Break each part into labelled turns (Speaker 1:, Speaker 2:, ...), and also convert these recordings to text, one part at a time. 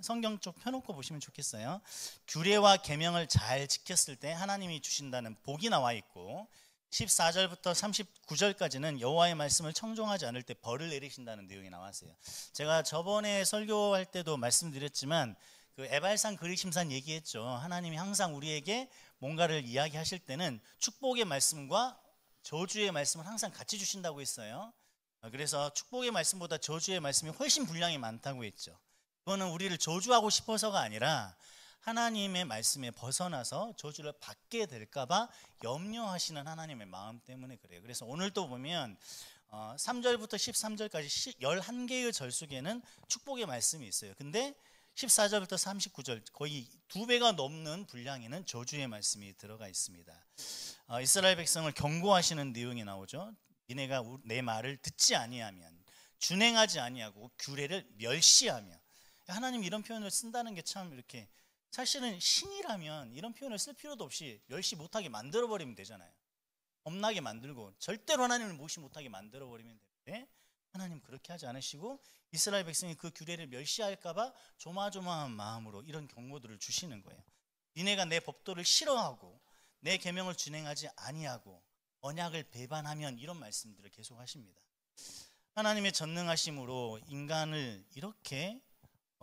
Speaker 1: 성경 쪽 펴놓고 보시면 좋겠어요. 규례와 계명을 잘 지켰을 때 하나님이 주신다는 복이 나와 있고 14절부터 39절까지는 여호와의 말씀을 청종하지 않을 때 벌을 내리신다는 내용이 나왔어요. 제가 저번에 설교할 때도 말씀드렸지만 그 에발산 그리심산 얘기했죠. 하나님이 항상 우리에게 뭔가를 이야기하실 때는 축복의 말씀과 저주의 말씀을 항상 같이 주신다고 했어요. 그래서 축복의 말씀보다 저주의 말씀이 훨씬 분량이 많다고 했죠. 그거는 우리를 저주하고 싶어서가 아니라 하나님의 말씀에 벗어나서 저주를 받게 될까 봐 염려하시는 하나님의 마음 때문에 그래요. 그래서 오늘도 보면 3절부터 13절까지 11개의 절 속에는 축복의 말씀이 있어요. 근데 14절부터 39절 거의 2배가 넘는 분량에는 저주의 말씀이 들어가 있습니다. 이스라엘 백성을 경고하시는 내용이 나오죠. 니네가 내 말을 듣지 아니하면, 준행하지 아니하고 규례를 멸시하며. 하나님 이런 표현을 쓴다는 게 참 이렇게, 사실은 신이라면 이런 표현을 쓸 필요도 없이 멸시 못하게 만들어버리면 되잖아요. 겁나게 만들고 절대로 하나님을 무시 못하게 만들어버리면 되는데 하나님 그렇게 하지 않으시고 이스라엘 백성이 그 규례를 멸시할까 봐 조마조마한 마음으로 이런 경고들을 주시는 거예요. 니네가 내 법도를 싫어하고 내 계명을 준행하지 아니하고 언약을 배반하면, 이런 말씀들을 계속 하십니다. 하나님의 전능하심으로 인간을 이렇게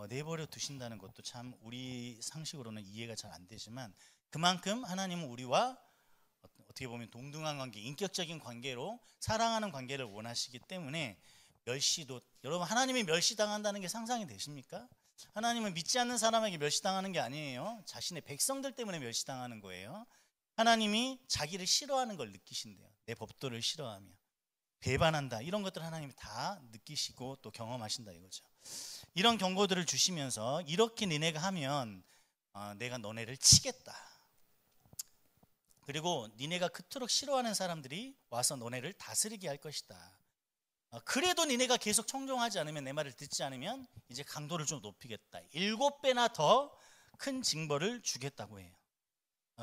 Speaker 1: 내버려 두신다는 것도 참 우리 상식으로는 이해가 잘 안 되지만, 그만큼 하나님은 우리와 어떻게 보면 동등한 관계, 인격적인 관계로 사랑하는 관계를 원하시기 때문에 멸시도, 여러분 하나님이 멸시당한다는 게 상상이 되십니까? 하나님은 믿지 않는 사람에게 멸시당하는 게 아니에요. 자신의 백성들 때문에 멸시당하는 거예요. 하나님이 자기를 싫어하는 걸 느끼신대요. 내 법도를 싫어하며 배반한다, 이런 것들 하나님이 다 느끼시고 또 경험하신다 이거죠. 이런 경고들을 주시면서 이렇게 니네가 하면 내가 너네를 치겠다. 그리고 니네가 그토록 싫어하는 사람들이 와서 너네를 다스리게 할 것이다. 그래도 니네가 계속 청종하지 않으면, 내 말을 듣지 않으면 이제 강도를 좀 높이겠다. 7배나 더 큰 징벌을 주겠다고 해요.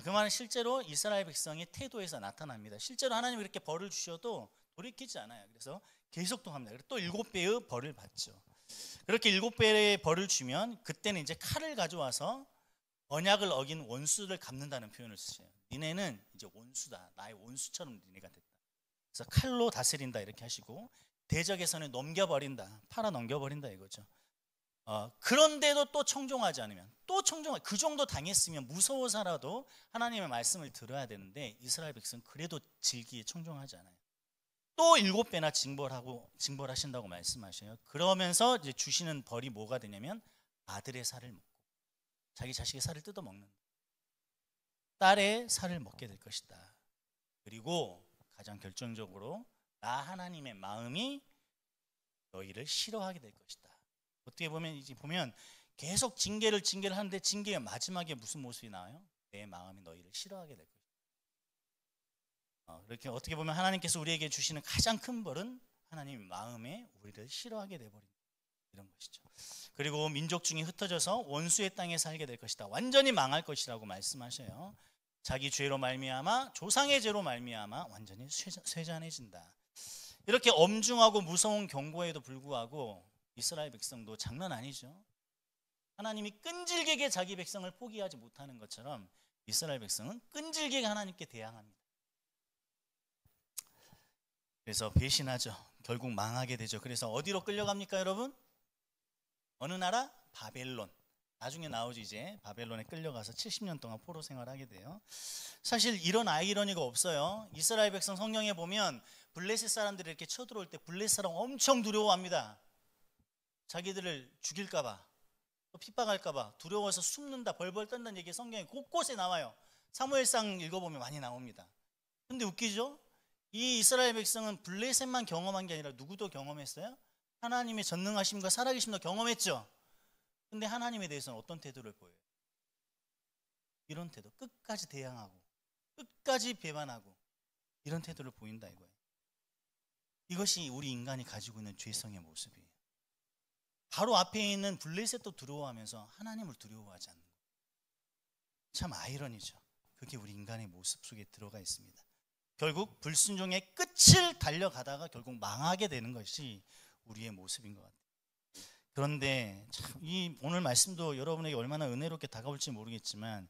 Speaker 1: 그 말은 실제로 이스라엘 백성의 태도에서 나타납니다. 실제로 하나님이 이렇게 벌을 주셔도 돌이키지 않아요. 그래서 계속 또 합니다. 또 7배의 벌을 받죠. 그렇게 7배의 벌을 주면 그때는 이제 칼을 가져와서 언약을 어긴 원수를 갚는다는 표현을 쓰셔요. 니네는 이제 원수다. 나의 원수처럼 니네가 됐다. 그래서 칼로 다스린다 이렇게 하시고, 대적에서는 넘겨버린다, 팔아 넘겨버린다 이거죠. 그런데도 또 청종하지 않으면, 그 정도 당했으면 무서워서라도 하나님의 말씀을 들어야 되는데 이스라엘 백성은 그래도 질기에 청종하지 않아요. 또 7배나 징벌하신다고 말씀하셔요. 그러면서 이제 주시는 벌이 뭐가 되냐면 아들의 살을 먹고, 자기 자식의 살을 뜯어먹는, 딸의 살을 먹게 될 것이다. 그리고 가장 결정적으로 나 하나님의 마음이 너희를 싫어하게 될 것이다. 어떻게 보면 이제 계속 징계를 하는데 징계의 마지막에 무슨 모습이 나와요? 내 마음이 너희를 싫어하게 될 것이다. 이렇게 어떻게 보면 하나님께서 우리에게 주시는 가장 큰 벌은 하나님의 마음에 우리를 싫어하게 돼버린다, 이런 것이죠. 그리고 민족 중에 흩어져서 원수의 땅에 살게 될 것이다. 완전히 망할 것이라고 말씀하셔요. 자기 죄로 말미암아, 조상의 죄로 말미암아 완전히 쇠잔해진다. 이렇게 엄중하고 무서운 경고에도 불구하고 이스라엘 백성도 장난 아니죠. 하나님이 끈질기게 자기 백성을 포기하지 못하는 것처럼 이스라엘 백성은 끈질기게 하나님께 대항합니다. 그래서 배신하죠. 결국 망하게 되죠. 그래서 어디로 끌려갑니까 여러분? 어느 나라? 바벨론. 나중에 나오죠. 이제 바벨론에 끌려가서 70년 동안 포로 생활하게 돼요. 사실 이런 아이러니가 없어요. 이스라엘 백성 성경에 보면 블레셋 사람들이 이렇게 쳐들어올 때 블레셋 사람 엄청 두려워합니다. 자기들을 죽일까 봐, 또 핍박할까 봐 두려워서 숨는다, 벌벌 떤다는 얘기 성경에 곳곳에 나와요. 사무엘상 읽어보면 많이 나옵니다. 근데 웃기죠? 이 이스라엘 백성은 블레셋만 경험한 게 아니라 누구도 경험했어요? 하나님의 전능하심과 살아계심도 경험했죠. 근데 하나님에 대해서는 어떤 태도를 보여요? 이런 태도, 끝까지 대항하고 끝까지 배반하고 이런 태도를 보인다 이거예요. 이것이 우리 인간이 가지고 있는 죄성의 모습이에요. 바로 앞에 있는 블레셋도 두려워하면서 하나님을 두려워하지 않는 거예요. 참 아이러니죠. 그게 우리 인간의 모습 속에 들어가 있습니다. 결국 불순종의 끝을 달려가다가 결국 망하게 되는 것이 우리의 모습인 것 같아요. 그런데 참 이 오늘 말씀도 여러분에게 얼마나 은혜롭게 다가올지 모르겠지만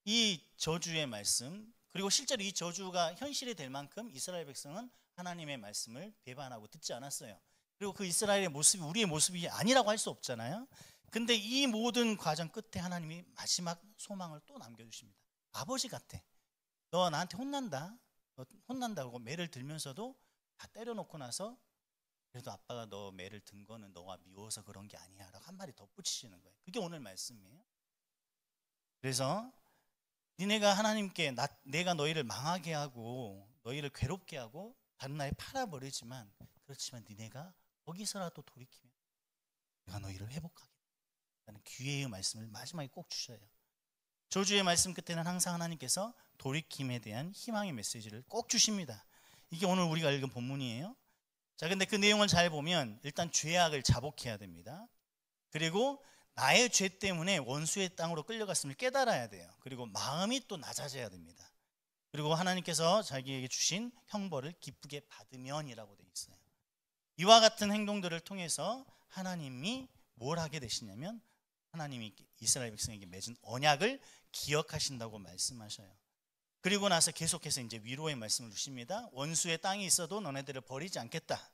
Speaker 1: 이 저주의 말씀, 그리고 실제로 이 저주가 현실이 될 만큼 이스라엘 백성은 하나님의 말씀을 배반하고 듣지 않았어요. 그리고 그 이스라엘의 모습이 우리의 모습이 아니라고 할 수 없잖아요. 근데 이 모든 과정 끝에 하나님이 마지막 소망을 또 남겨주십니다. 아버지 같아. 너 나한테 혼난다. 너 혼난다고 매를 들면서도 다 때려놓고 나서 그래도 아빠가 너 매를 든 거는 너가 미워서 그런 게 아니야 라고 한 마디 덧붙이시는 거예요. 그게 오늘 말씀이에요. 그래서 니네가 하나님께 내가 너희를 망하게 하고 너희를 괴롭게 하고 다른 나라에 팔아버리지만, 그렇지만 니네가 거기서라도 돌이키면 내가 너희를 회복하겠다는 기회의 말씀을 마지막에 꼭 주셔요. 저주의 말씀 끝에는 항상 하나님께서 돌이킴에 대한 희망의 메시지를 꼭 주십니다. 이게 오늘 우리가 읽은 본문이에요. 자, 근데 그 내용을 잘 보면 일단 죄악을 자복해야 됩니다. 그리고 나의 죄 때문에 원수의 땅으로 끌려갔음을 깨달아야 돼요. 그리고 마음이 또 낮아져야 됩니다. 그리고 하나님께서 자기에게 주신 형벌을 기쁘게 받으면이라고 되어 있어요. 이와 같은 행동들을 통해서 하나님이 뭘 하게 되시냐면 하나님이 이스라엘 백성에게 맺은 언약을 기억하신다고 말씀하셔요. 그리고 나서 계속해서 이제 위로의 말씀을 주십니다. 원수의 땅이 있어도 너네들을 버리지 않겠다.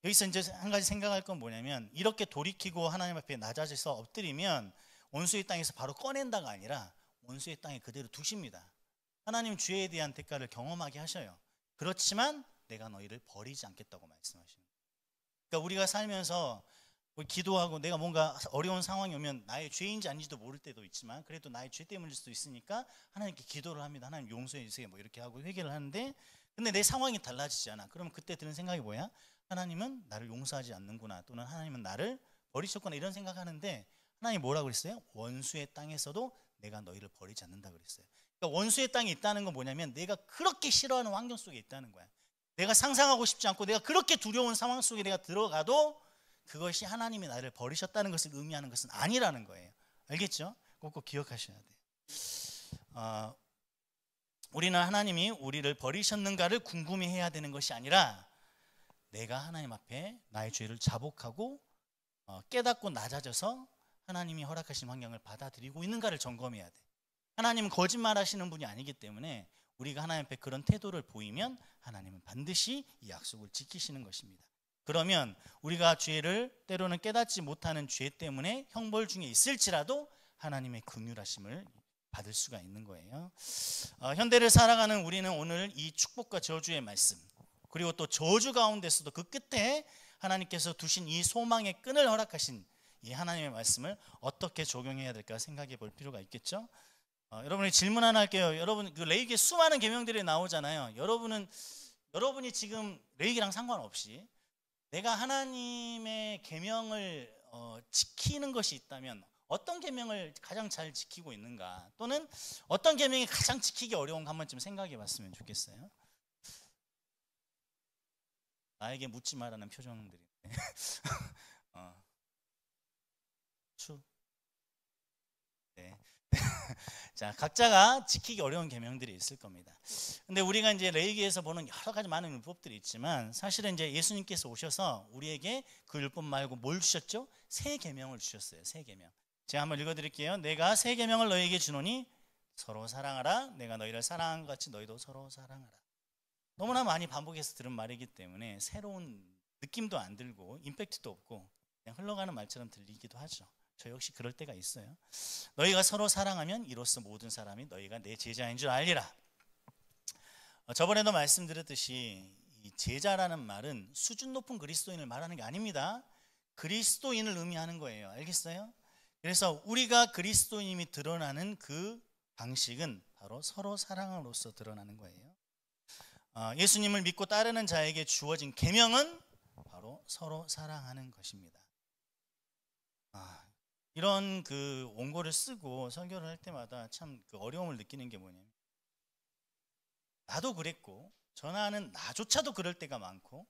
Speaker 1: 여기서 이제 한 가지 생각할 건 뭐냐면, 이렇게 돌이키고 하나님 앞에 낮아져서 엎드리면 원수의 땅에서 바로 꺼낸다가 아니라 원수의 땅에 그대로 두십니다. 하나님 죄에 대한 대가를 경험하게 하셔요. 그렇지만 내가 너희를 버리지 않겠다고 말씀하십니다. 그러니까 우리가 살면서 기도하고 내가 뭔가 어려운 상황이 오면 나의 죄인지 아닌지도 모를 때도 있지만 그래도 나의 죄 때문일 수도 있으니까 하나님께 기도를 합니다. 하나님 용서해 주세요 뭐 이렇게 하고 회개를 하는데, 근데 내 상황이 달라지지 않아. 그러면 그때 드는 생각이 뭐야? 하나님은 나를 용서하지 않는구나, 또는 하나님은 나를 버리셨구나, 이런 생각하는데 하나님이 뭐라고 그랬어요? 원수의 땅에서도 내가 너희를 버리지 않는다 그랬어요. 그러니까 원수의 땅에 있다는 건 뭐냐면 내가 그렇게 싫어하는 환경 속에 있다는 거야. 내가 상상하고 싶지 않고 내가 그렇게 두려운 상황 속에 내가 들어가도 그것이 하나님이 나를 버리셨다는 것을 의미하는 것은 아니라는 거예요. 알겠죠? 꼭 기억하셔야 돼요. 우리는 하나님이 우리를 버리셨는가를 궁금해해야 되는 것이 아니라 내가 하나님 앞에 나의 죄를 자복하고 깨닫고 낮아져서 하나님이 허락하신 환경을 받아들이고 있는가를 점검해야 돼. 하나님은 거짓말하시는 분이 아니기 때문에 우리가 하나님 앞에 그런 태도를 보이면 하나님은 반드시 이 약속을 지키시는 것입니다. 그러면 우리가 죄를 때로는 깨닫지 못하는 죄 때문에 형벌 중에 있을지라도 하나님의 긍휼하심을 받을 수가 있는 거예요. 현대를 살아가는 우리는 오늘 이 축복과 저주의 말씀, 그리고 또 저주 가운데서도 그 끝에 하나님께서 두신 이 소망의 끈을 허락하신 이 하나님의 말씀을 어떻게 적용해야 될까 생각해 볼 필요가 있겠죠. 여러분이 질문 하나 할게요. 여러분, 그 레위기에 수많은 계명들이 나오잖아요. 여러분이 지금 레위기랑 상관없이 내가 하나님의 계명을 지키는 것이 있다면 어떤 계명을 가장 잘 지키고 있는가, 또는 어떤 계명이 가장 지키기 어려운가 한 번쯤 생각해 봤으면 좋겠어요. 나에게 묻지 마라는 표정들이. 네. 자, 각자가 지키기 어려운 계명들이 있을 겁니다. 근데 우리가 이제 레위기에서 보는 여러 가지 많은 율법들이 있지만 사실은 이제 예수님께서 오셔서 우리에게 그 율법 말고 뭘 주셨죠? 새 계명을 주셨어요. 새 계명. 제가 한번 읽어드릴게요. 내가 새 계명을 너희에게 주노니 서로 사랑하라. 내가 너희를 사랑한 것 같이 너희도 서로 사랑하라. 너무나 많이 반복해서 들은 말이기 때문에 새로운 느낌도 안 들고 임팩트도 없고 그냥 흘러가는 말처럼 들리기도 하죠. 저 역시 그럴 때가 있어요. 너희가 서로 사랑하면 이로써 모든 사람이 너희가 내 제자인 줄 알리라. 저번에도 말씀드렸듯이 이 제자라는 말은 수준 높은 그리스도인을 말하는 게 아닙니다. 그리스도인을 의미하는 거예요. 알겠어요? 그래서 우리가 그리스도인임이 드러나는 그 방식은 바로 서로 사랑으로서 드러나는 거예요. 예수님을 믿고 따르는 자에게 주어진 계명은 바로 서로 사랑하는 것입니다. 이런 그 원고를 쓰고 설교를 할 때마다 참 그 어려움을 느끼는 게 뭐냐면, 나도 그랬고 전하는 나조차도 그럴 때가 많고,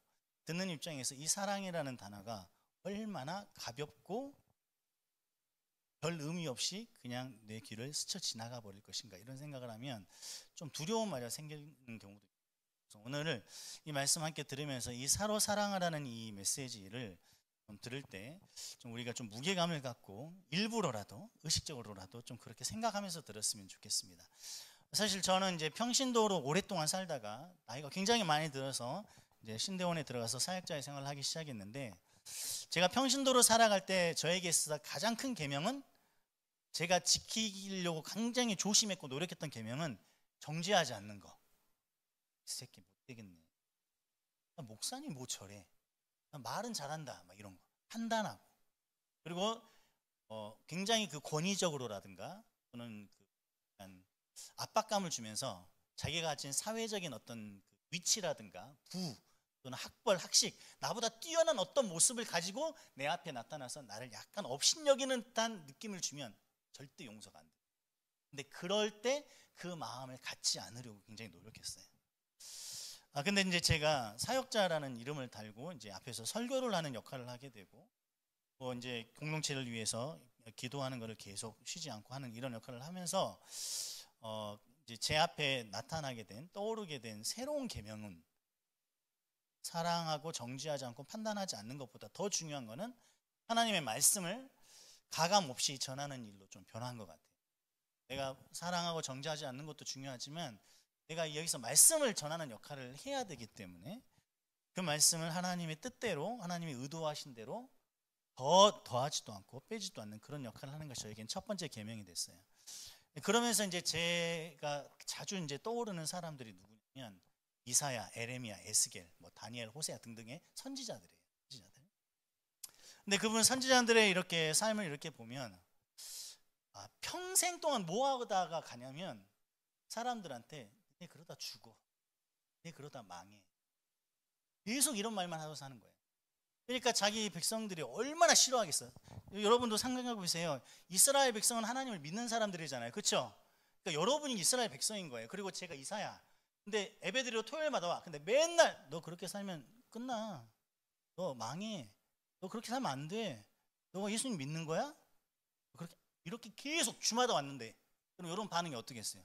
Speaker 1: 듣는 입장에서 이 사랑이라는 단어가 얼마나 가볍고 별 의미 없이 그냥 내 귀를 스쳐 지나가 버릴 것인가, 이런 생각을 하면 좀 두려운 말이 생기는 경우도 있어요. 그래서 오늘 이 말씀 함께 들으면서 이 서로 사랑하라는 이 메시지를 좀 들을 때 좀 우리가 좀 무게감을 갖고 일부러라도 의식적으로라도 좀 그렇게 생각하면서 들었으면 좋겠습니다. 사실 저는 이제 평신도로 오랫동안 살다가 나이가 굉장히 많이 들어서 이제 신대원에 들어가서 사역자의 생활을 하기 시작했는데, 제가 평신도로 살아갈 때 저에게 있어서 가장 큰 계명은, 제가 지키려고 굉장히 조심했고 노력했던 계명은 정죄하지 않는 거. 이 새끼 못 되겠네. 목사님 뭐 저래. 말은 잘한다. 막 이런 거. 판단하고. 그리고 굉장히 그 권위적으로라든가 또는 그 약간 압박감을 주면서 자기가 가진 사회적인 어떤 그 위치라든가 부 또는 학벌, 학식, 나보다 뛰어난 어떤 모습을 가지고 내 앞에 나타나서 나를 약간 업신여기는 듯한 느낌을 주면 절대 용서가 안 돼. 근데 그럴 때 그 마음을 갖지 않으려고 굉장히 노력했어요. 근데 이제 제가 사역자라는 이름을 달고 이제 앞에서 설교를 하는 역할을 하게 되고, 이제 공동체를 위해서 기도하는 것을 계속 쉬지 않고 하는 이런 역할을 하면서 이제 제 앞에 나타나게 된, 떠오르게 된 새로운 계명은, 사랑하고 정죄하지 않고 판단하지 않는 것보다 더 중요한 것은 하나님의 말씀을 가감 없이 전하는 일로 좀 변한 것 같아요. 내가 사랑하고 정죄하지 않는 것도 중요하지만 내가 여기서 말씀을 전하는 역할을 해야 되기 때문에 그 말씀을 하나님의 뜻대로, 하나님이 의도하신 대로 더하지도 않고 빼지도 않는 그런 역할을 하는 것이 저에겐 첫 번째 계명이 됐어요. 그러면서 이제 제가 자주 이제 떠오르는 사람들이 누구냐면 이사야, 에레미야, 에스겔, 다니엘, 호세아 등등의 선지자들이에요. 선지자들. 근데 그분 선지자들의 이렇게 삶을 이렇게 보면 평생 동안 뭐 하다가 가냐면 사람들한테 내 그러다 죽어, 내 그러다 망해, 계속 이런 말만 하고 사는 거예요. 그러니까 자기 백성들이 얼마나 싫어하겠어요. 여러분도 생각해 보세요. 이스라엘 백성은 하나님을 믿는 사람들이잖아요, 그렇죠? 그러니까 여러분이 이스라엘 백성인 거예요. 그리고 제가 이사야. 근데 예배드리러 토요일마다 와. 근데 맨날 너 그렇게 살면 끝나, 너 망해, 너 그렇게 살면 안 돼, 너가 예수님 믿는 거야? 그렇게 이렇게 계속 주마다 왔는데, 그럼 여러분 반응이 어떻겠어요?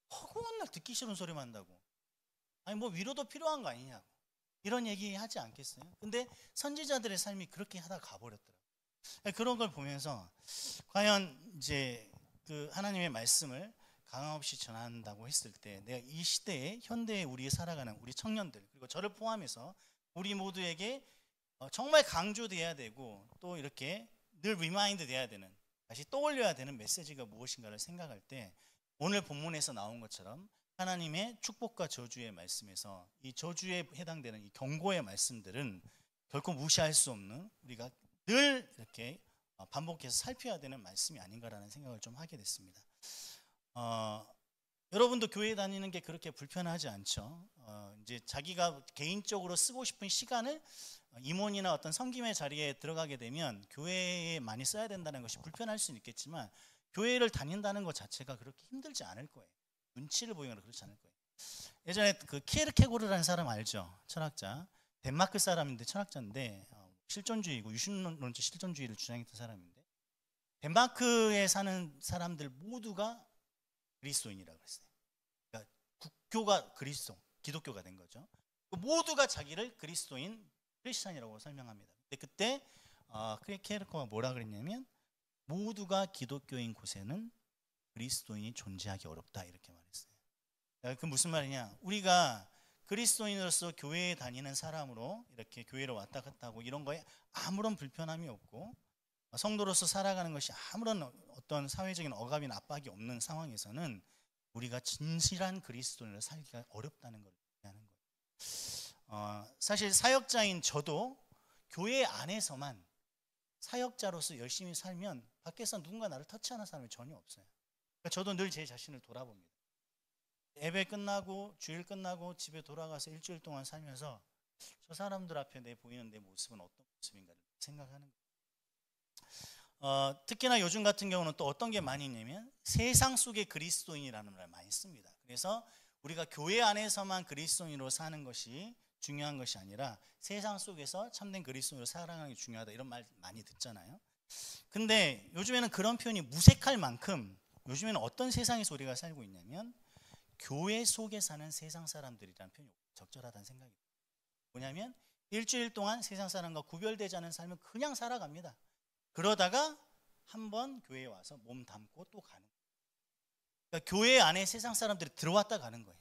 Speaker 1: 허구한 날 듣기 싫은 소리만 한다고. 아니 뭐 위로도 필요한 거 아니냐고, 이런 얘기 하지 않겠어요? 근데 선지자들의 삶이 그렇게 하다 가버렸더라고요. 그런 걸 보면서 과연 이제 그 하나님의 말씀을 강함 없이 전한다고 했을 때, 내가 이 시대에, 현대에 우리 살아가는 우리 청년들, 그리고 저를 포함해서 우리 모두에게 정말 강조돼야 되고 또 이렇게 늘 리마인드 돼야 되는, 다시 떠올려야 되는 메시지가 무엇인가를 생각할 때, 오늘 본문에서 나온 것처럼 하나님의 축복과 저주의 말씀에서 이 저주에 해당되는 이 경고의 말씀들은 결코 무시할 수 없는, 우리가 늘 이렇게 반복해서 살펴야 되는 말씀이 아닌가라는 생각을 좀 하게 됐습니다. 여러분도 교회 다니는 게 그렇게 불편하지 않죠? 이제 자기가 개인적으로 쓰고 싶은 시간을 임원이나 어떤 섬김의 자리에 들어가게 되면 교회에 많이 써야 된다는 것이 불편할 수는 있겠지만, 교회를 다닌다는 것 자체가 그렇게 힘들지 않을 거예요. 눈치를 보이거나 그렇지 않을 거예요. 예전에 그 키에르케고르라는 사람 알죠? 철학자. 덴마크 사람인데 철학자인데 실존주의고 유신론적 실존주의를 주장했던 사람인데, 덴마크에 사는 사람들 모두가 그리스도인이라고 했어요. 그러니까 국교가 기독교가 된 거죠. 모두가 자기를 그리스도인, 크리스찬이라고 설명합니다. 근데 그때 키에르케고르가 뭐라 그랬냐면, 모두가 기독교인 곳에는 그리스도인이 존재하기 어렵다, 이렇게 말했어요. 그 무슨 말이냐? 우리가 그리스도인으로서 교회에 다니는 사람으로 이렇게 교회를 왔다 갔다 하고 이런 거에 아무런 불편함이 없고, 성도로서 살아가는 것이 아무런 어떤 사회적인 억압이나 압박이 없는 상황에서는 우리가 진실한 그리스도인으로 살기가 어렵다는 걸 얘기하는 거예요. 사실 사역자인 저도 교회 안에서만 사역자로서 열심히 살면 밖에서 누군가 나를 터치하는 사람이 전혀 없어요. 그러니까 저도 늘 제 자신을 돌아봅니다. 예배 끝나고 주일 끝나고 집에 돌아가서 일주일 동안 살면서 저 사람들 앞에 보이는 내 모습은 어떤 모습인가를 생각하는 거예요. 특히나 요즘 같은 경우는 또 어떤 게 많이 있냐면 세상 속의 그리스도인이라는 말을 많이 씁니다. 그래서 우리가 교회 안에서만 그리스도인으로 사는 것이 중요한 것이 아니라 세상 속에서 참된 그리스도인으로 살아가는 게 중요하다, 이런 말 많이 듣잖아요. 근데 요즘에는 그런 표현이 무색할 만큼 요즘에는 어떤 세상에서 우리가 살고 있냐면 교회 속에 사는 세상 사람들이라는 표현이 적절하다는 생각이 들어요. 뭐냐면 일주일 동안 세상 사람과 구별되지 않은 삶을 그냥 살아갑니다. 그러다가 한번 교회에 와서 몸 담고 또 가는 거예요. 그러니까 교회 안에 세상 사람들이 들어왔다 가는 거예요.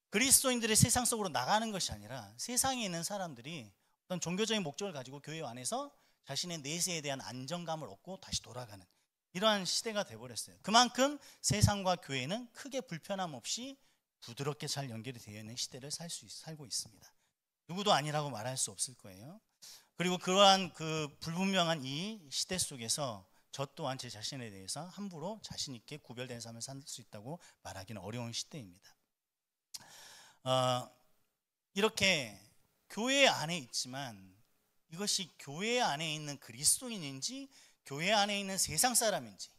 Speaker 1: 그리스도인들이 세상 속으로 나가는 것이 아니라 세상에 있는 사람들이 어떤 종교적인 목적을 가지고 교회 안에서 자신의 내세에 대한 안정감을 얻고 다시 돌아가는 이러한 시대가 돼버렸어요. 그만큼 세상과 교회는 크게 불편함 없이 부드럽게 잘 연결이 되어 있는 시대를 살고 있습니다. 누구도 아니라고 말할 수 없을 거예요. 그리고 그러한 그 불분명한 이 시대 속에서 저 또한 제 자신에 대해서 함부로 자신 있게 구별된 삶을 살 수 있다고 말하기는 어려운 시대입니다. 이렇게 교회 안에 있지만 이것이 교회 안에 있는 그리스도인인지 교회 안에 있는 세상 사람인지,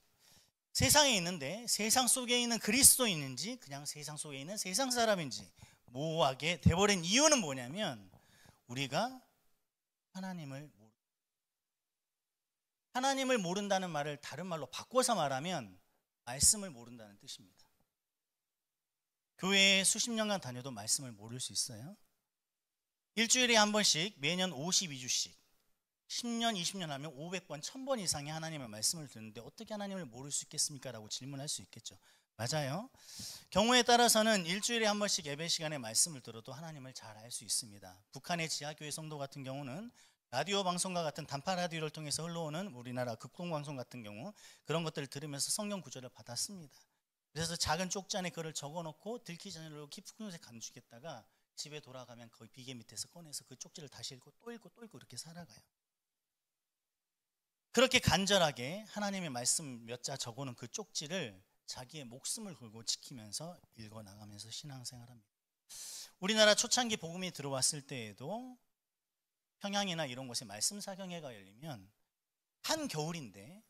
Speaker 1: 세상에 있는데 세상 속에 있는 그리스도인인지 그냥 세상 속에 있는 세상 사람인지 모호하게 돼버린 이유는 뭐냐면 우리가 하나님을 모른다는 말을 다른 말로 바꿔서 말하면 말씀을 모른다는 뜻입니다. 교회에 수십 년간 다녀도 말씀을 모를 수 있어요? 일주일에 한 번씩 매년 52주씩 10년, 20년 하면 500번, 1000번 이상의 하나님의 말씀을 듣는데 어떻게 하나님을 모를 수 있겠습니까? 라고 질문할 수 있겠죠. 맞아요. 경우에 따라서는 일주일에 한 번씩 예배 시간에 말씀을 들어도 하나님을 잘 알 수 있습니다. 북한의 지하교회 성도 같은 경우는 라디오 방송과 같은 단파 라디오를 통해서 흘러오는 우리나라 극동방송 같은 경우 그런 것들을 들으면서 성경 구절을 받았습니다. 그래서 작은 쪽지 안에 글을 적어놓고 들키 전으로 깊은 곳에 감추겠다가 집에 돌아가면 거의 비계 밑에서 꺼내서 그 쪽지를 다시 읽고 또 읽고 또 읽고 이렇게 살아가요. 그렇게 간절하게 하나님의 말씀 몇 자 적어놓은 그 쪽지를 자기의 목숨을 걸고 지키면서 읽어나가면서 신앙생활합니다. 우리나라 초창기 복음이 들어왔을 때에도 평양이나 이런 곳에 말씀 사경회가 열리면 한겨울인데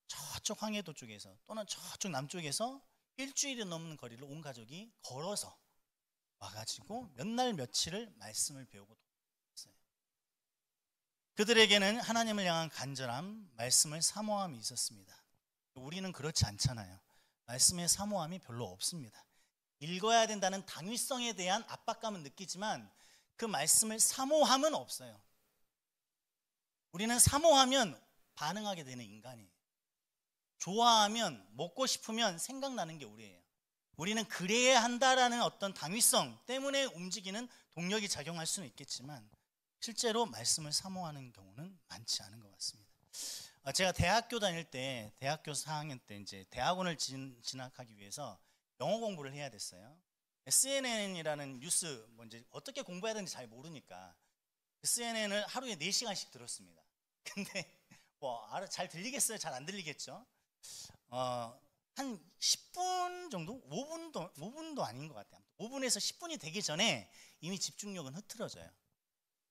Speaker 1: 저쪽 황해도 쪽에서 또는 저쪽 남쪽에서 일주일이 넘는 거리를 온 가족이 걸어서 와가지고 몇 날 며칠을 말씀을 배우고 있어요. 그들에게는 하나님을 향한 간절함, 말씀을 사모함이 있었습니다. 우리는 그렇지 않잖아요. 말씀의 사모함이 별로 없습니다. 읽어야 된다는 당위성에 대한 압박감은 느끼지만 그 말씀을 사모함은 없어요. 우리는 사모하면 반응하게 되는 인간이에요. 좋아하면, 먹고 싶으면 생각나는 게 우리예요. 우리는 그래야 한다라는 어떤 당위성 때문에 움직이는 동력이 작용할 수는 있겠지만 실제로 말씀을 사모하는 경우는 많지 않은 것 같습니다. 제가 대학교 다닐 때, 대학교 4학년 때 이제 대학원을 진학하기 위해서 영어 공부를 해야 됐어요. CNN이라는 뉴스, 이제 어떻게 공부해야 되는지 잘 모르니까 CNN을 하루에 4시간씩 들었습니다. 근데 잘 들리겠어요? 잘 안 들리겠죠? 한 10분 정도? 5분도 아닌 것 같아요. 5분에서 10분이 되기 전에 이미 집중력은 흐트러져요.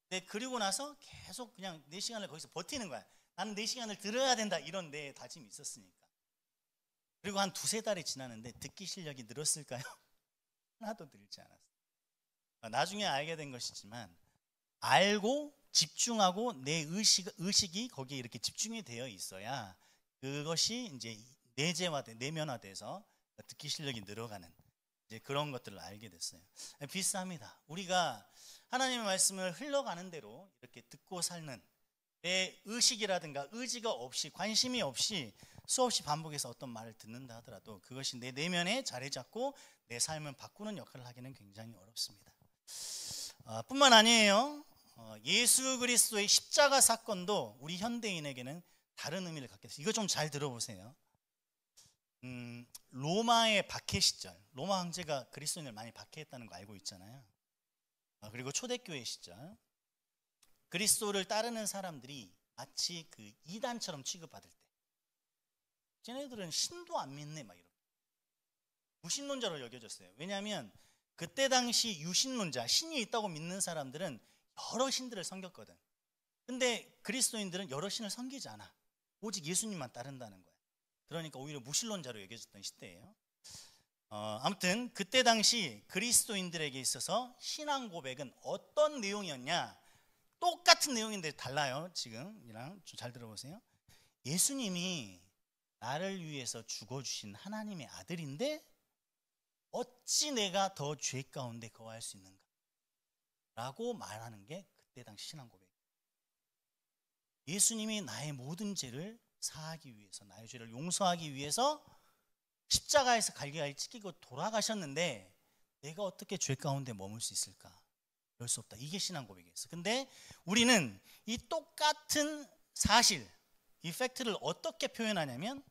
Speaker 1: 근데 그리고 나서 계속 그냥 4시간을 거기서 버티는 거야. 나는 4시간을 들어야 된다 이런 내 다짐이 있었으니까. 그리고 한 2-3달이 지났는데 듣기 실력이 늘었을까요? 하나도 늘지 않았어요. 나중에 알게 된 것이지만 알고 집중하고 내 의식이 거기에 이렇게 집중이 되어 있어야 그것이 이제 내면화돼서 듣기 실력이 늘어가는 이제 그런 것들을 알게 됐어요. 비슷합니다. 우리가 하나님의 말씀을 흘러가는 대로 이렇게 듣고 살는 내 의식이라든가 의지가 없이 관심이 없이 수없이 반복해서 어떤 말을 듣는다 하더라도 그것이 내 내면에 자리 잡고 내 삶을 바꾸는 역할을 하기는 굉장히 어렵습니다. 뿐만 아니에요. 예수 그리스도의 십자가 사건도 우리 현대인에게는 다른 의미를 갖게 됐어요. 이거 좀 잘 들어보세요. 로마의 박해 시절, 로마 황제가 그리스도인을 많이 박해했다는 거 알고 있잖아요. 그리고 초대교회 시절 그리스도를 따르는 사람들이 마치 그 이단처럼 취급받을 때 쟤네들은 신도 안 믿네 막 이렇게 무신론자로 여겨졌어요. 왜냐하면 그때 당시 유신론자, 신이 있다고 믿는 사람들은 여러 신들을 섬겼거든. 근데 그리스도인들은 여러 신을 섬기지 않아. 오직 예수님만 따른다는 거야. 그러니까 오히려 무신론자로 여겨졌던 시대예요. 아무튼 그때 당시 그리스도인들에게 있어서 신앙 고백은 어떤 내용이었냐? 똑같은 내용인데 달라요. 지금이랑 좀 잘 들어보세요. 예수님이 나를 위해서 죽어주신 하나님의 아들인데 어찌 내가 더 죄 가운데 거할 수 있는가? 라고 말하는 게 그때 당시 신앙 고백. 예수님이 나의 모든 죄를 사하기 위해서, 나의 죄를 용서하기 위해서 십자가에서 갈기갈기 찢기고 돌아가셨는데 내가 어떻게 죄 가운데 머물 수 있을까? 그럴 수 없다. 이게 신앙 고백이었어. 근데 우리는 이 똑같은 사실, 이 팩트를 어떻게 표현하냐면,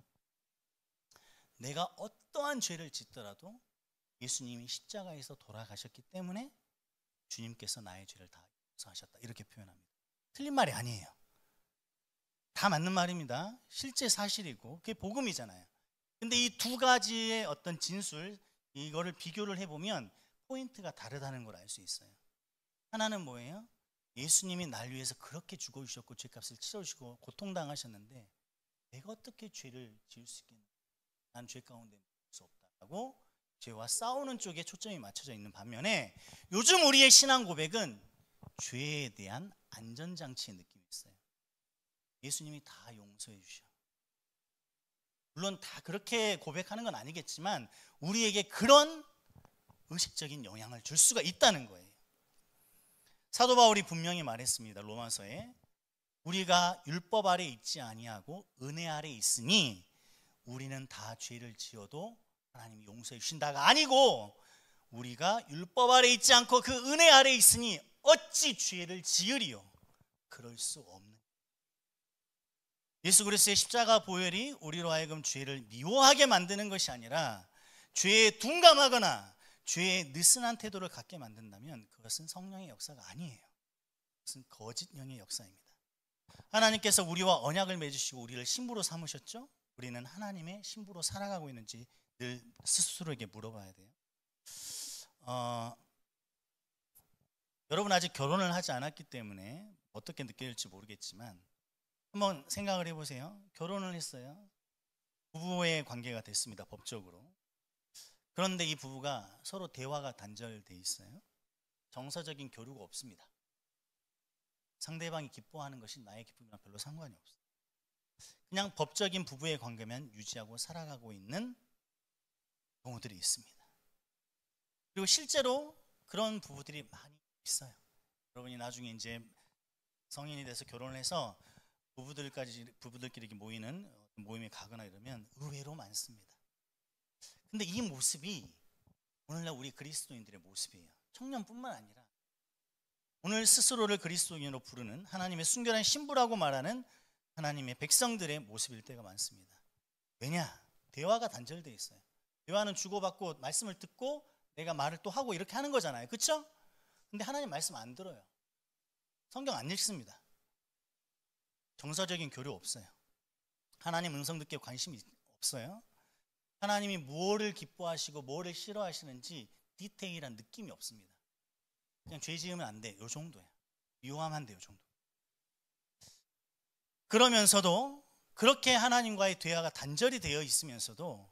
Speaker 1: 내가 어떠한 죄를 짓더라도 예수님이 십자가에서 돌아가셨기 때문에 주님께서 나의 죄를 다 용서하셨다, 이렇게 표현합니다. 틀린 말이 아니에요. 다 맞는 말입니다. 실제 사실이고 그게 복음이잖아요. 근데 이 두 가지의 어떤 진술, 이거를 비교를 해보면 포인트가 다르다는 걸 알 수 있어요. 하나는 뭐예요? 예수님이 날 위해서 그렇게 죽어주셨고 죄값을 치러주시고 고통당하셨는데 내가 어떻게 죄를 지을 수 있겠나? 난 죄 가운데 멈출 수 없다라고 죄와 싸우는 쪽에 초점이 맞춰져 있는 반면에, 요즘 우리의 신앙 고백은 죄에 대한 안전장치의 느낌이 있어요. 예수님이 다 용서해 주셔. 물론 다 그렇게 고백하는 건 아니겠지만 우리에게 그런 의식적인 영향을 줄 수가 있다는 거예요. 사도 바울이 분명히 말했습니다. 로마서에 우리가 율법 아래 있지 아니하고 은혜 아래 있으니 우리는 다 죄를 지어도 하나님이 용서해 주신다가 아니고, 우리가 율법 아래 있지 않고 그 은혜 아래 있으니 어찌 죄를 지으리요? 그럴 수 없는. 예수 그리스도의 십자가 보혈이 우리로 하여금 죄를 미워하게 만드는 것이 아니라 죄에 둔감하거나 죄에 느슨한 태도를 갖게 만든다면 그것은 성령의 역사가 아니에요. 그것은 거짓 영의 역사입니다. 하나님께서 우리와 언약을 맺으시고 우리를 신부로 삼으셨죠? 우리는 하나님의 신부로 살아가고 있는지 늘 스스로에게 물어봐야 돼요. 여러분 아직 결혼을 하지 않았기 때문에 어떻게 느껴질지 모르겠지만 한번 생각을 해보세요. 결혼을 했어요. 부부의 관계가 됐습니다. 법적으로. 그런데 이 부부가 서로 대화가 단절돼 있어요. 정서적인 교류가 없습니다. 상대방이 기뻐하는 것이 나의 기쁨이랑 별로 상관이 없어요. 그냥 법적인 부부의 관계만 유지하고 살아가고 있는 경우들이 있습니다. 그리고 실제로 그런 부부들이 많이 있어요. 여러분이 나중에 이제 성인이 돼서 결혼을 해서 부부들끼리 모이는 모임에 가거나 이러면 의외로 많습니다. 근데 이 모습이 오늘날 우리 그리스도인들의 모습이에요. 청년뿐만 아니라 오늘 스스로를 그리스도인으로 부르는, 하나님의 순결한 신부라고 말하는 하나님의 백성들의 모습일 때가 많습니다. 왜냐? 대화가 단절되어 있어요. 대화는 주고받고 말씀을 듣고 내가 말을 또 하고 이렇게 하는 거잖아요. 그렇죠? 근데 하나님 말씀 안 들어요. 성경 안 읽습니다. 정서적인 교류 없어요. 하나님 음성 듣기에 관심이 없어요. 하나님이 뭐를 기뻐하시고 뭐를 싫어하시는지 디테일한 느낌이 없습니다. 그냥 죄 지으면 안 돼, 요 정도야. 미워하면 안 돼, 요 정도. 그러면서도 그렇게 하나님과의 대화가 단절이 되어 있으면서도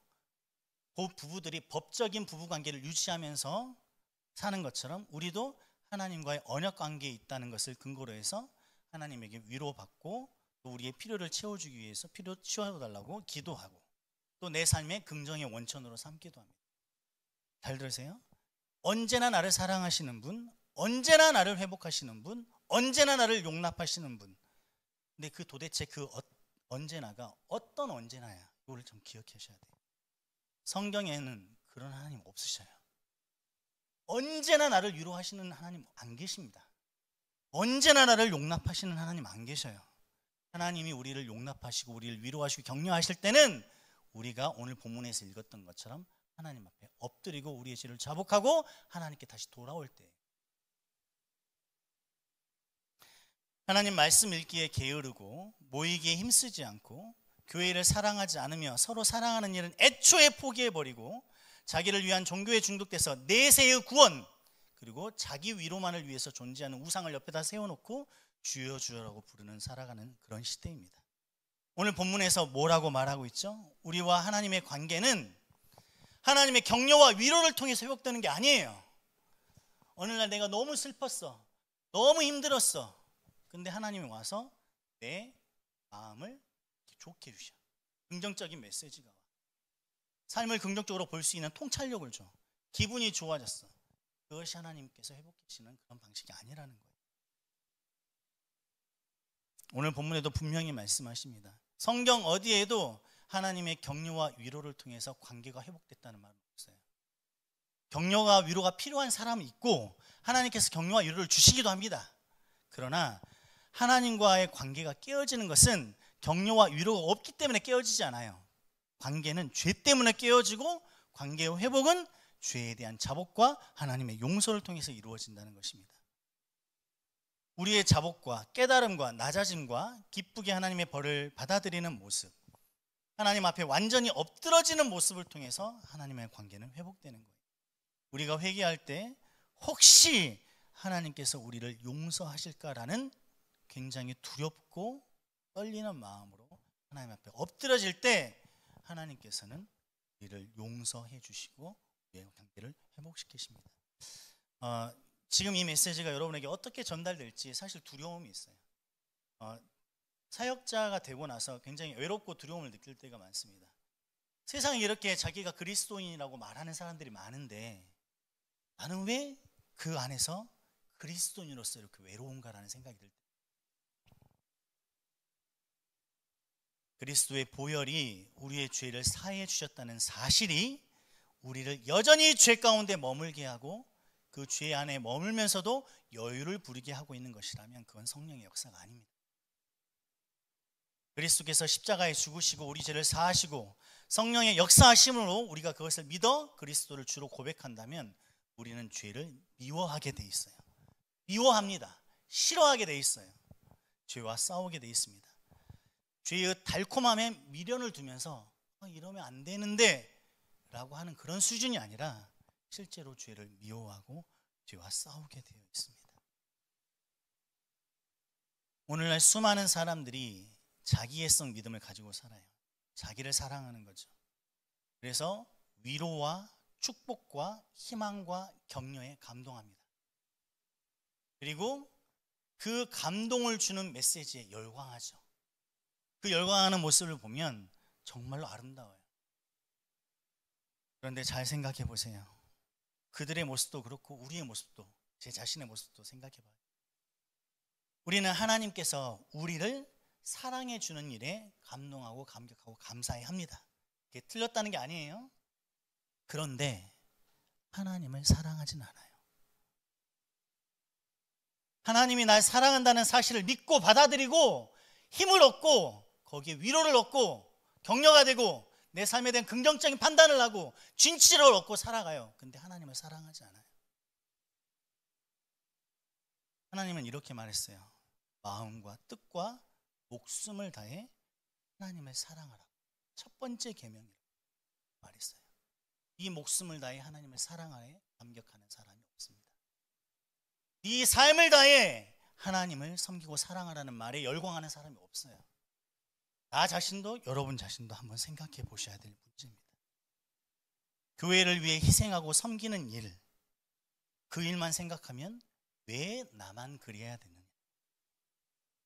Speaker 1: 그 부부들이 법적인 부부관계를 유지하면서 사는 것처럼 우리도 하나님과의 언약관계에 있다는 것을 근거로 해서 하나님에게 위로받고 또 우리의 필요를 채워주기 위해서 필요 채워달라고 기도하고 또 내 삶의 긍정의 원천으로 삼기도 합니다. 잘 들으세요. 언제나 나를 사랑하시는 분, 언제나 나를 회복하시는 분, 언제나 나를 용납하시는 분. 근데 그 도대체 그 언제나가 어떤 언제나야, 이걸 좀 기억하셔야 돼요. 성경에는 그런 하나님 없으셔요. 언제나 나를 위로하시는 하나님 안 계십니다. 언제나 나를 용납하시는 하나님 안 계셔요. 하나님이 우리를 용납하시고 우리를 위로하시고 격려하실 때는 우리가 오늘 본문에서 읽었던 것처럼 하나님 앞에 엎드리고 우리의 죄를 자복하고 하나님께 다시 돌아올 때, 하나님 말씀 읽기에 게으르고 모이기에 힘쓰지 않고 교회를 사랑하지 않으며 서로 사랑하는 일은 애초에 포기해버리고 자기를 위한 종교에 중독돼서 내세의 구원 그리고 자기 위로만을 위해서 존재하는 우상을 옆에다 세워놓고 주여 주여라고 부르는 살아가는 그런 시대입니다. 오늘 본문에서 뭐라고 말하고 있죠? 우리와 하나님의 관계는 하나님의 격려와 위로를 통해서 회복되는 게 아니에요. 어느 날 내가 너무 슬펐어, 너무 힘들었어. 근데 하나님이 와서 내 마음을 좋게 해주셔. 긍정적인 메시지가 와. 삶을 긍정적으로 볼 수 있는 통찰력을 줘. 기분이 좋아졌어. 그것이 하나님께서 회복하시는 그런 방식이 아니라는 거예요. 오늘 본문에도 분명히 말씀하십니다. 성경 어디에도 하나님의 격려와 위로를 통해서 관계가 회복됐다는 말은 없어요. 격려와 위로가 필요한 사람이 있고 하나님께서 격려와 위로를 주시기도 합니다. 그러나 하나님과의 관계가 깨어지는 것은 격려와 위로가 없기 때문에 깨어지지 않아요. 관계는 죄 때문에 깨어지고 관계의 회복은 죄에 대한 자복과 하나님의 용서를 통해서 이루어진다는 것입니다. 우리의 자복과 깨달음과 낮아짐과 기쁘게 하나님의 벌을 받아들이는 모습, 하나님 앞에 완전히 엎드러지는 모습을 통해서 하나님의 관계는 회복되는 거예요. 우리가 회개할 때 혹시 하나님께서 우리를 용서하실까라는 굉장히 두렵고 떨리는 마음으로 하나님 앞에 엎드러질 때 하나님께서는 우리를 용서해 주시고 우리의 관계를 회복시키십니다. 지금 이 메시지가 여러분에게 어떻게 전달될지 사실 두려움이 있어요. 사역자가 되고 나서 굉장히 외롭고 두려움을 느낄 때가 많습니다. 세상에 이렇게 자기가 그리스도인이라고 말하는 사람들이 많은데 나는 왜 그 안에서 그리스도인으로서 이렇게 외로운가라는 생각이 들 때, 그리스도의 보혈이 우리의 죄를 사해 주셨다는 사실이 우리를 여전히 죄 가운데 머물게 하고 그 죄 안에 머물면서도 여유를 부리게 하고 있는 것이라면 그건 성령의 역사가 아닙니다. 그리스도께서 십자가에 죽으시고 우리 죄를 사하시고 성령의 역사하심으로 우리가 그것을 믿어 그리스도를 주로 고백한다면 우리는 죄를 미워하게 돼 있어요. 미워합니다. 싫어하게 돼 있어요. 죄와 싸우게 돼 있습니다. 죄의 달콤함에 미련을 두면서 이러면 안 되는데 라고 하는 그런 수준이 아니라 실제로 죄를 미워하고 죄와 싸우게 되어 있습니다. 오늘날 수많은 사람들이 자기애성 믿음을 가지고 살아요. 자기를 사랑하는 거죠. 그래서 위로와 축복과 희망과 격려에 감동합니다. 그리고 그 감동을 주는 메시지에 열광하죠. 그 열광하는 모습을 보면 정말로 아름다워요. 그런데 잘 생각해 보세요. 그들의 모습도 그렇고 우리의 모습도, 제 자신의 모습도 생각해 봐요. 우리는 하나님께서 우리를 사랑해 주는 일에 감동하고 감격하고 감사해 합니다. 그게 틀렸다는 게 아니에요. 그런데 하나님을 사랑하진 않아요. 하나님이 날 사랑한다는 사실을 믿고 받아들이고 힘을 얻고 거기에 위로를 얻고 격려가 되고 내 삶에 대한 긍정적인 판단을 하고 진치를 얻고 살아가요. 근데 하나님을 사랑하지 않아요. 하나님은 이렇게 말했어요. 마음과 뜻과 목숨을 다해 하나님을 사랑하라. 첫 번째 계명이라고 말했어요. 이 목숨을 다해 하나님을 사랑하에 감격하는 사람이 없습니다. 이 삶을 다해 하나님을 섬기고 사랑하라는 말에 열광하는 사람이 없어요. 나 자신도 여러분 자신도 한번 생각해 보셔야 될 문제입니다. 교회를 위해 희생하고 섬기는 일, 그 일만 생각하면 왜 나만 그래야 되느냐?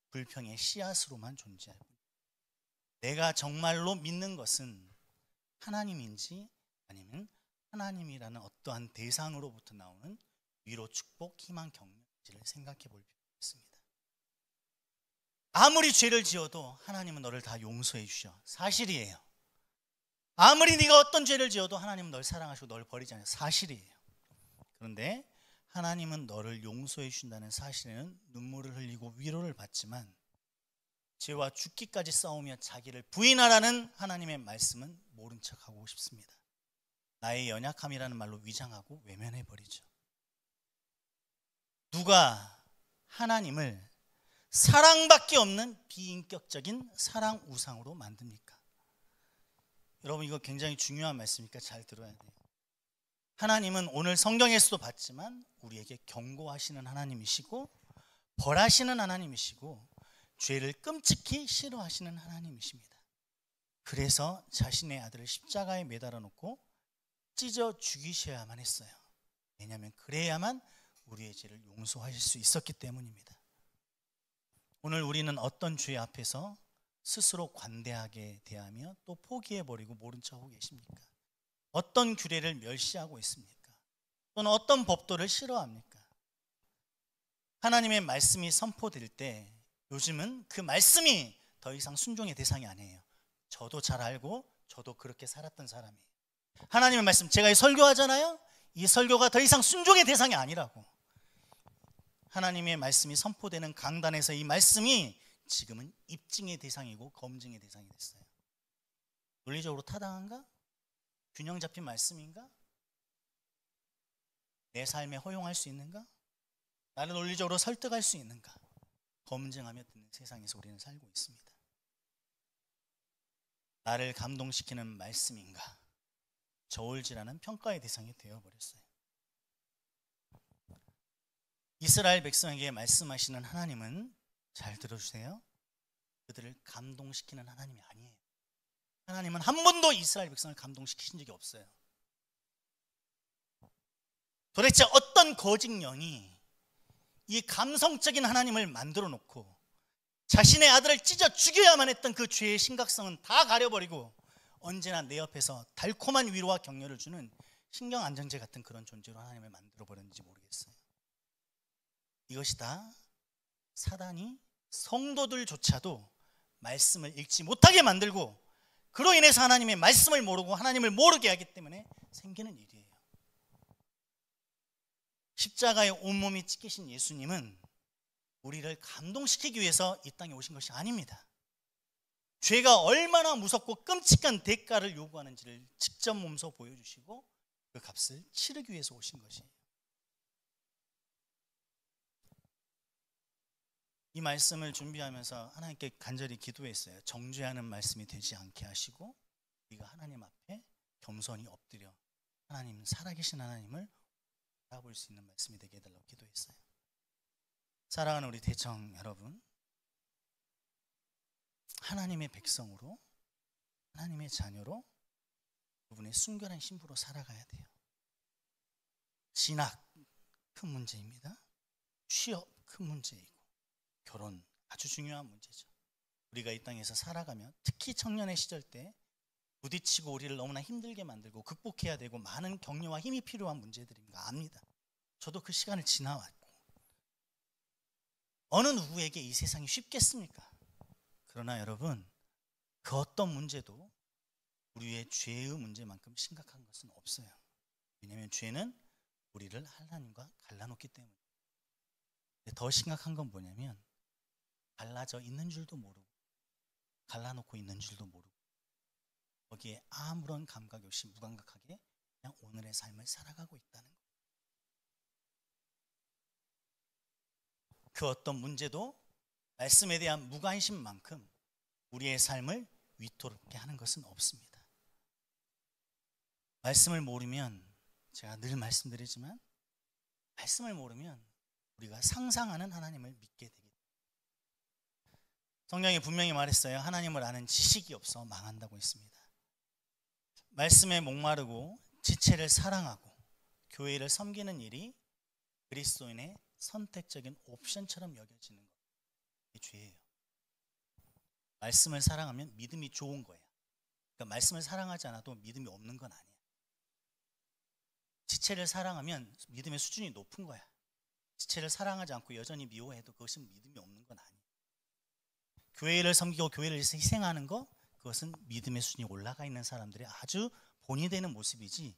Speaker 1: 불평의 씨앗으로만 존재할 뿐. 내가 정말로 믿는 것은 하나님인지 아니면 하나님이라는 어떠한 대상으로부터 나오는 위로, 축복, 희망, 격려인지를 생각해 볼 필요가 있습니다. 아무리 죄를 지어도 하나님은 너를 다 용서해 주셔. 사실이에요. 아무리 네가 어떤 죄를 지어도 하나님은 널 사랑하시고 널 버리지 않아요. 사실이에요. 그런데 하나님은 너를 용서해 주신다는 사실에는 눈물을 흘리고 위로를 받지만 죄와 죽기까지 싸우며 자기를 부인하라는 하나님의 말씀은 모른 척하고 싶습니다. 나의 연약함이라는 말로 위장하고 외면해버리죠. 누가 하나님을 사랑밖에 없는 비인격적인 사랑 우상으로 만듭니까? 여러분 이거 굉장히 중요한 말씀이니까 잘 들어야 돼요. 하나님은 오늘 성경에서도 봤지만 우리에게 경고하시는 하나님이시고 벌하시는 하나님이시고 죄를 끔찍히 싫어하시는 하나님이십니다. 그래서 자신의 아들을 십자가에 매달아 놓고 찢어 죽이셔야만 했어요. 왜냐하면 그래야만 우리의 죄를 용서하실 수 있었기 때문입니다. 오늘 우리는 어떤 죄 앞에서 스스로 관대하게 대하며 또 포기해버리고 모른 척하고 계십니까? 어떤 규례를 멸시하고 있습니까? 또는 어떤 법도를 싫어합니까? 하나님의 말씀이 선포될 때 요즘은 그 말씀이 더 이상 순종의 대상이 아니에요. 저도 잘 알고 저도 그렇게 살았던 사람이에요. 하나님의 말씀, 제가 이 설교하잖아요. 이 설교가 더 이상 순종의 대상이 아니라고. 하나님의 말씀이 선포되는 강단에서 이 말씀이 지금은 입증의 대상이고 검증의 대상이 됐어요. 논리적으로 타당한가? 균형 잡힌 말씀인가? 내 삶에 허용할 수 있는가? 나를 논리적으로 설득할 수 있는가? 검증하며 듣는 세상에서 우리는 살고 있습니다. 나를 감동시키는 말씀인가? 저울질하는 평가의 대상이 되어버렸어요. 이스라엘 백성에게 말씀하시는 하나님은, 잘 들어주세요, 그들을 감동시키는 하나님이 아니에요. 하나님은 한 번도 이스라엘 백성을 감동시키신 적이 없어요. 도대체 어떤 거짓 영이 이 감성적인 하나님을 만들어 놓고 자신의 아들을 찢어 죽여야만 했던 그 죄의 심각성은 다 가려버리고 언제나 내 옆에서 달콤한 위로와 격려를 주는 신경 안정제 같은 그런 존재로 하나님을 만들어 버렸는지 모르겠어요. 이것이 다 사단이 성도들조차도 말씀을 읽지 못하게 만들고 그로 인해서 하나님의 말씀을 모르고 하나님을 모르게 하기 때문에 생기는 일이에요. 십자가에 온몸이 찢기신 예수님은 우리를 감동시키기 위해서 이 땅에 오신 것이 아닙니다. 죄가 얼마나 무섭고 끔찍한 대가를 요구하는지를 직접 몸소 보여주시고 그 값을 치르기 위해서 오신 것이에요. 이 말씀을 준비하면서 하나님께 간절히 기도했어요. 정죄하는 말씀이 되지 않게 하시고 우리가 하나님 앞에 겸손히 엎드려 하나님, 살아계신 하나님을 바라볼 수 있는 말씀이 되게 해달라고 기도했어요. 사랑하는 우리 대청 여러분, 하나님의 백성으로, 하나님의 자녀로, 그분의 순결한 신부로 살아가야 돼요. 진학 큰 문제입니다. 취업 큰 문제이고 결혼 아주 중요한 문제죠. 우리가 이 땅에서 살아가면 특히 청년의 시절 때 부딪히고 우리를 너무나 힘들게 만들고 극복해야 되고 많은 격려와 힘이 필요한 문제들입니다. 압니다. 저도 그 시간을 지나왔고 어느 누구에게 이 세상이 쉽겠습니까? 그러나 여러분, 그 어떤 문제도 우리의 죄의 문제만큼 심각한 것은 없어요. 왜냐하면 죄는 우리를 하나님과 갈라놓기 때문에. 더 심각한 건 뭐냐면 갈라져 있는 줄도 모르고 갈라놓고 있는 줄도 모르고 거기에 아무런 감각이 없이 무감각하게 그냥 오늘의 삶을 살아가고 있다는 거예요. 그 어떤 문제도 말씀에 대한 무관심만큼 우리의 삶을 위태롭게 하는 것은 없습니다. 말씀을 모르면, 제가 늘 말씀드리지만 말씀을 모르면 우리가 상상하는 하나님을 믿게 되기 때문에. 성경이 분명히 말했어요. 하나님을 아는 지식이 없어 망한다고 했습니다. 말씀에 목마르고 지체를 사랑하고 교회를 섬기는 일이 그리스도인의 선택적인 옵션처럼 여겨지는 것, 이게 죄예요. 말씀을 사랑하면 믿음이 좋은 거예요. 그러니까 말씀을 사랑하지 않아도 믿음이 없는 건 아니야. 지체를 사랑하면 믿음의 수준이 높은 거야. 지체를 사랑하지 않고 여전히 미워해도 그것은 믿음이 없는 건 아니에요. 교회를 섬기고 교회를 위해서 희생하는 거, 그것은 믿음의 수준이 올라가 있는 사람들의 아주 본이 되는 모습이지,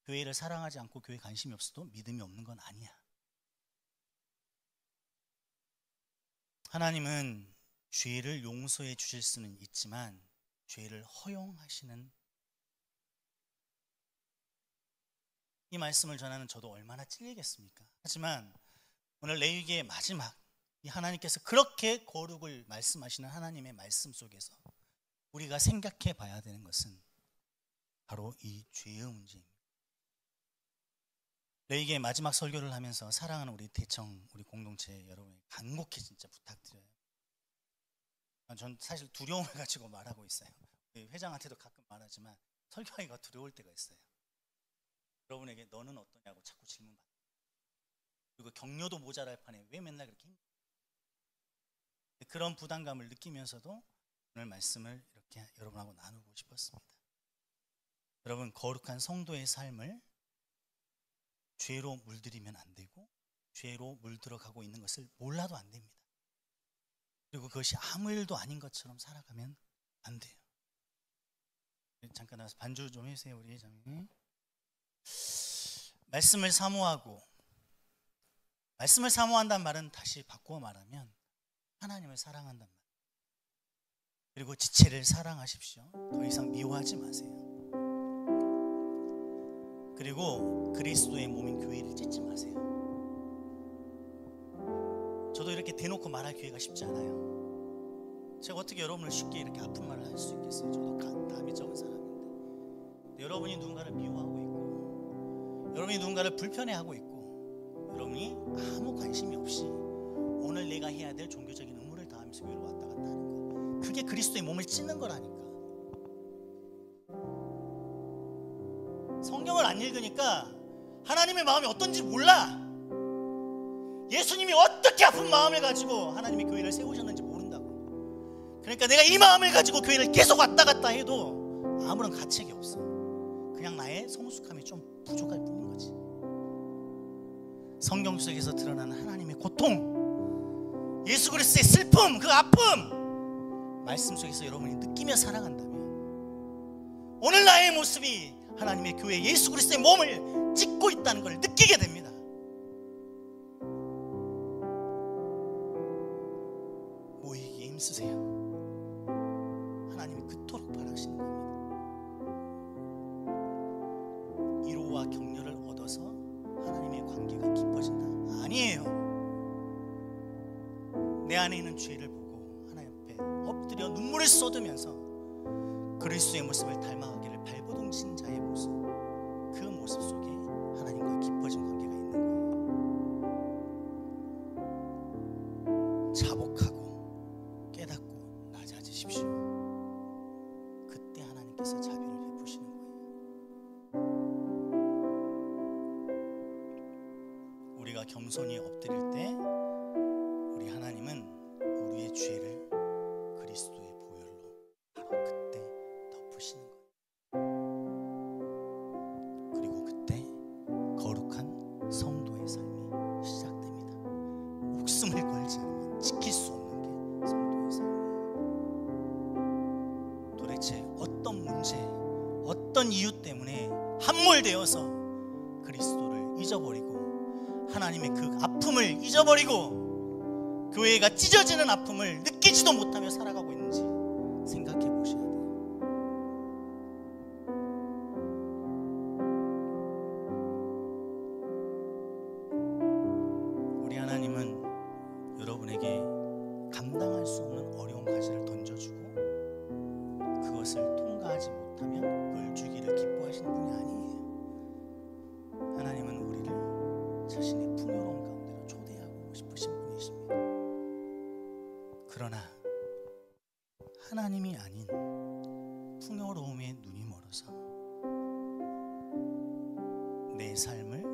Speaker 1: 교회를 사랑하지 않고 교회에 관심이 없어도 믿음이 없는 건 아니야. 하나님은 죄를 용서해 주실 수는 있지만 죄를 허용하시는, 이 말씀을 전하는 저도 얼마나 찔리겠습니까? 하지만 오늘 레위기의 마지막, 이 하나님께서 그렇게 거룩을 말씀하시는 하나님의 말씀 속에서 우리가 생각해 봐야 되는 것은 바로 이 죄의 문제입니다. 레위기의 마지막 설교를 하면서 사랑하는 우리 대청, 우리 공동체 여러분에게 간곡히 진짜 부탁드려요. 전 사실 두려움을 가지고 말하고 있어요. 회장한테도 가끔 말하지만 설교하기가 두려울 때가 있어요. 여러분에게 너는 어떠냐고 자꾸 질문받아요. 그리고 격려도 모자랄 판에 왜 맨날 그렇게 힘들어요? 그런 부담감을 느끼면서도 오늘 말씀을 이렇게 여러분하고 나누고 싶었습니다. 여러분, 거룩한 성도의 삶을 죄로 물들이면 안 되고 죄로 물들어가고 있는 것을 몰라도 안 됩니다. 그리고 그것이 아무 일도 아닌 것처럼 살아가면 안 돼요. 잠깐 나와서 반주 좀 해주세요, 우리 장님. 말씀을 사모하고, 말씀을 사모한다는 말은 다시 바꾸어 말하면 하나님을 사랑한다는 말. 그리고 지체를 사랑하십시오. 더 이상 미워하지 마세요. 그리고 그리스도의 몸인 교회를 찢지 마세요. 저도 이렇게 대놓고 말할 기회가 쉽지 않아요. 제가 어떻게 여러분을 쉽게 이렇게 아픈 말을 할 수 있겠어요? 저도 담이 적은 사람인데. 여러분이 누군가를 미워하고 있고, 여러분이 누군가를 불편해하고 있고, 여러분이 아무 관심이 없이 오늘 내가 해야 될 종교적인 의무를 다하면서 교회로 왔다 갔다 하는 거, 그게 그리스도의 몸을 찢는 거라니까. 성경을 안 읽으니까 하나님의 마음이 어떤지 몰라. 예수님이 어떻게 아픈 마음을 가지고 하나님의 교회를 세우셨는지 모른다고. 그러니까 내가 이 마음을 가지고 교회를 계속 왔다 갔다 해도 아무런 가책이 없어. 그냥 나의 성숙함이 좀 부족할 뿐인 거지. 성경 속에서 드러나는 하나님의 고통, 예수 그리스도의 슬픔, 그 아픔, 말씀 속에서 여러분이 느끼며 살아간다면 오늘 나의 모습이 하나님의 교회 예수 그리스도의 몸을 찢고 있다는 걸 느끼게 됩니다. 모이기에 힘쓰세요. 하나님이 그토록 바라시는 겁니다. 위로와 격려를 얻어서 하나님의 관계가 깊어진다? 아니에요. 내 안에 있는 죄를 보고 하나님 앞에 엎드려 눈물을 쏟으면서 그리스도의 모습을 닮아가기를 발버둥친 자의 모습, 그 모습 속에 하나님과 깊어진 관계가 있는 거예요. 자복하고 깨닫고 낮아지십시오. 그때 하나님께서 자비를 베푸시는 거예요. 우리가 겸손히 엎드릴 때 우리 하나님은 우리의 죄를 그리스도의 보혈로 바로 그때 덮으시는 거예요. 그리고 그때 거룩한 성도의 삶이 시작됩니다. 목숨을 걸지 않으면 지킬 수 없는 게 성도의 삶이에요. 도대체 어떤 문제, 어떤 이유 때문에 함몰되어서 그리스도를 잊어버리고 하나님의 그 아픔을 잊어버리고 교회가 찢어지는 아픔을 느끼지도 못하며 살아가고 있는지 생각해 보셔야 돼요. 우리 하나님은 여러분에게 감당할 수 없는 어려운 과제를 던져주고 그것을 통과하지 못하면 그걸 주기를 기뻐하시는 분이 아니에요. 하나님은 우리를 자신의 풍요로운 가운데로 초대하고 싶으신 분이십니다. 그러나 하나님이 아닌 풍요로움에 눈이 멀어서 내 삶을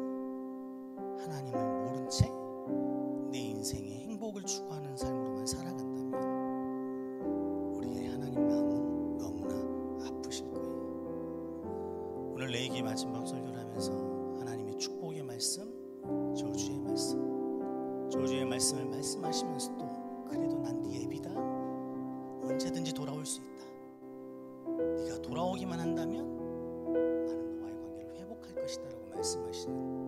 Speaker 1: 하나님을 모른 채 내 인생의 행복을 추구하는 삶으로만 살아간다면 우리의 하나님 마음은 너무나 아프실 거예요. 오늘 레이기 마지막 설교를 하면서 하나님의 축복의 말씀, 저주의 말씀, 저주의 말씀을 말씀하시면서도 그래도 난 네 애비다, 언제든지 돌아올 수 있다, 네가 돌아오기만 한다면 나는 너와의 관계를 회복할 것이다 라고 말씀하시는,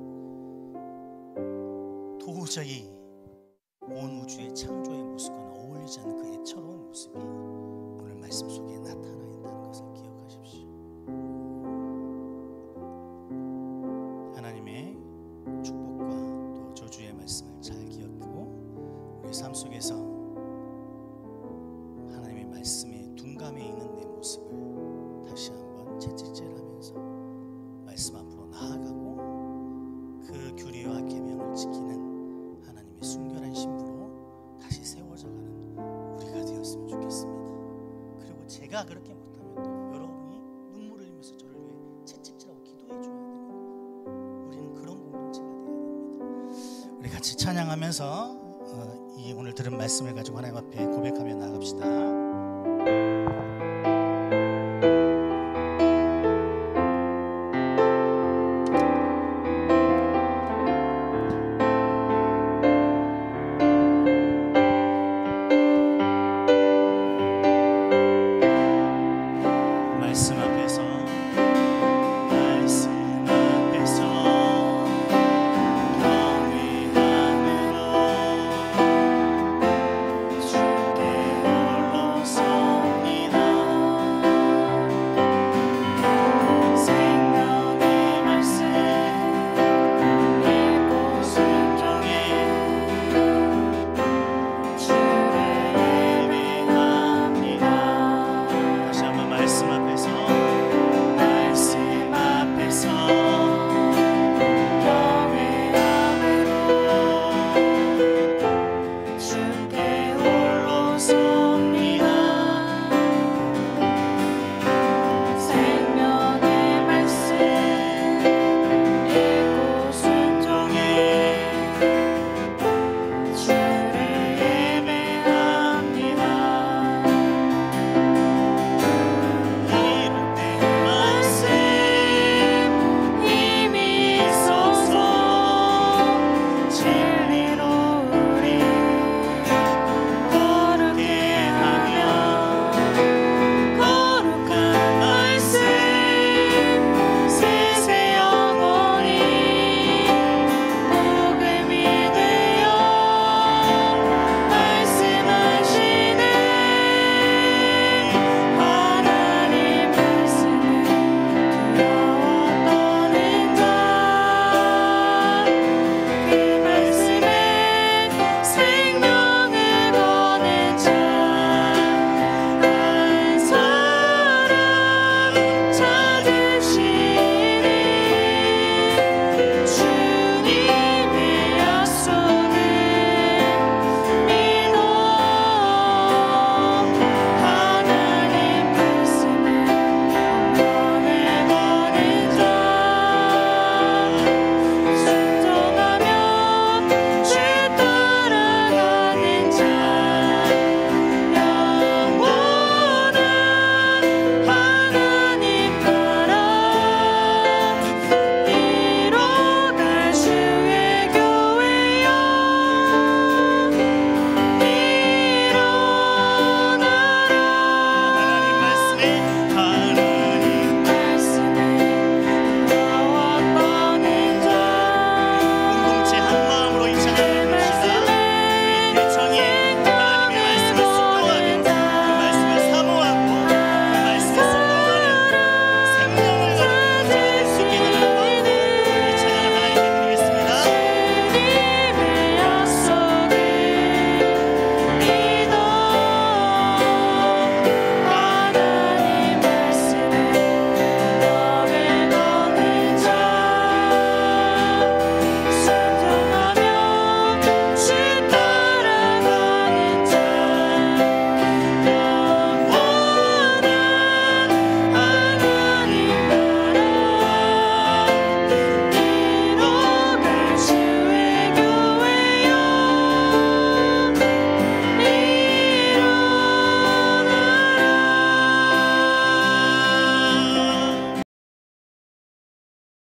Speaker 1: 도저히 온 우주의 창조의 모습과는 어울리지 않는 그 애처로운 모습이 오늘 말씀 속에 나타나 있다는 것을 기억하십시오. 하나님의 축복과 또 저주의 말씀을 잘 기억하고 우리 삶 속에서 하나님의 말씀에 둔감해 있는 내 모습을 다시 한번 채찍질하면서 말씀 앞으로 나아가고 그 규례와 계명을 지키는 하나님의 순결한 신부로 다시 세워져가는 우리가 되었으면 좋겠습니다. 그리고 제가 그렇게 못하면 또 여러분이 눈물을 흘리면서 저를 위해 채찍질하고 기도해 줘야 됩니다. 우리는 그런 공동체가 되어야 됩니다. 우리 같이 찬양하면서 이 오늘 들은 말씀을 가지고 하나님 앞에 고백하며 나아갑시다. 말씀합니다.